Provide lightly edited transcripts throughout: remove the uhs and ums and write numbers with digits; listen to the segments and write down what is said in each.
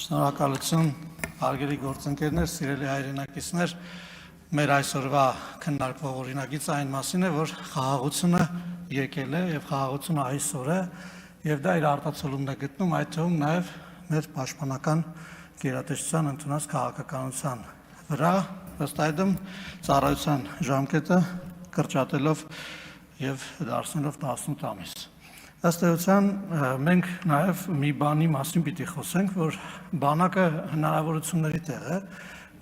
Շնորհակալություն, հարգելի գործընկերներ, սիրելի հայրենակիցներ, մեր այսօրվա քննարկվող օրինագիծը այն մասին է, որ խաղաղությունը եկել է եւ խաղաղությունը այսօր է եւ դա իր արտացոլումն է գտնում այդ թվում նաեւ մեր պաշտպանական գերատեսչության ընդունած քաղաքականության վրա, ըստ այդմ ծառայության ժամկետը կրճատելով եւ դարձնելով 18 ամիս։ Ըստ էության մենք նաև մի բանի մասին պիտի խոսենք, որ բանակը հնարավորությունների տեղ է,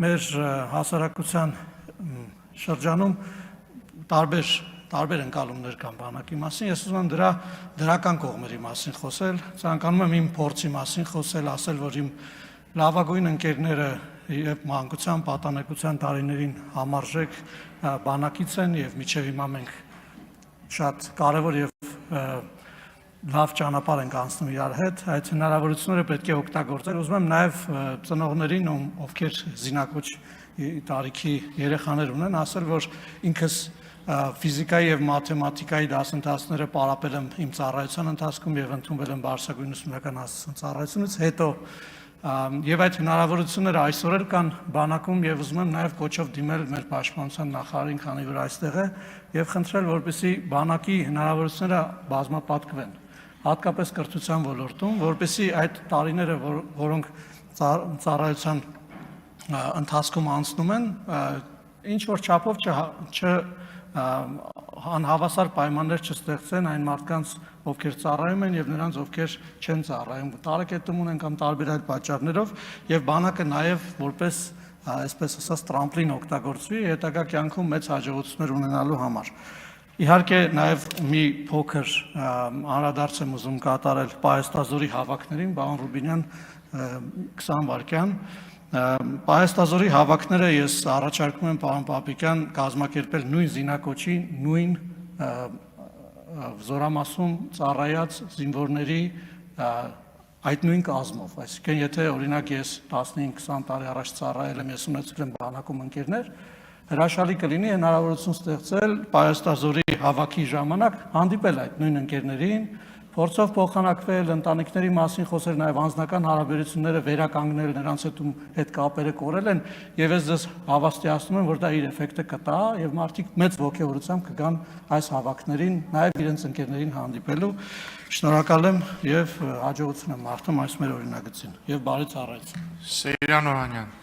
մեր հասարակության շրջանում տարբեր ընկալումներ կան բանակի մասին, ես ուզում եմ դրա դրական կողմերի մասին խոսել, ցանկանում եմ իմ փորձի մասին խոսել, ասել, որ իմ լավագույն ընկերները եւ մանկության պատանեկության տարիներին համարժեք բանակից են եւ մինչեւ հիմա մենք շատ կարեւոր եւ լավ ճանապարհ ենք անցնում իրար հետ, այդ հնարավորությունները պետք է օգտագործել։ Ուզում եմ նաև ծնողներին, ովքեր զինակոչ տարիքի երեխաներ ունեն, ասել, որ ինքս ֆիզիկայի եւ մաթեմատիկայի դասընթացները պարապել եմ իմ ծառայության ընթացքում եւ ընդունվել եմ Բարսագույն ուսումնական հասցեության ծառայությունից հետո եւ այդ հնարավորությունները այսօր էլ կան բանակում եւ ուզում եմ նաեւ կոչով դիմել մեր պաշտպանության նախարարին, քանի որ այստեղ է, եւ խնդրել, որպեսզի բանակի հնարավորությունները բազմապատկվեն, հատկապես կրթության ոլորտում, որպեսզի այդ տարիները, որոնք ծառայության ընթացքում անցնում են, ինչ որ չափով անհավասար պայմաններ չստեղծեն այն մարդկանց, ովքեր ծառայում են եւ նրանց, ովքեր չեն ծառայում, տարեկետում ունեն կամ տարբեր այլ պատճառներով եւ բանակը նաեւ որպես այսպես ասած տրամպլին օգտագործվի հետագա կյանքում մեծ հաջողություններ ունենալու համար։ Իհարկե նաեւ մի փոքր անդրադարձ եմ ուզում կատարել Պահեստազորի հավաքներին, պարոն Ռուբինյան 20 վայրկյան Պահեստազորի հավաքները ես առաջարկում եմ պարոն Պապիկյան կազմակերպել նույն զինակոչի, նույն զորամասում ծառայած զինվորների այդ նույն կազմով, այսինքն եթե օրինակ ես 15-20 տարի առաջ ծառայել եմ, ես ունեցել եմ բանակում ընկերներ, հրաշալի կլինի հնարավորություն ստեղծել Պահեստազորի հավաքի ժամանակ հանդիպել այդ նույն ընկերներին, փորձով փոխանակվել, ընտանիքների մասին խոսել, նաև անձնական հարաբերությունները վերականգնել, նրանց հետ կապերը կորել են, եւ ես ձեզ հավաստիացնում եմ, որ դա իր էֆեկտը կտա եւ մարդիկ մեծ ողջավորությամբ կգան այս հավաքներին, նաև իրենց ընկերներին հանդիպելու։ Շնորհակալ եմ եւ հաջողություն եմ մաղթում այս մեր օրինագծին եւ բարի ծառայություն։ Սեյրան Օհանյան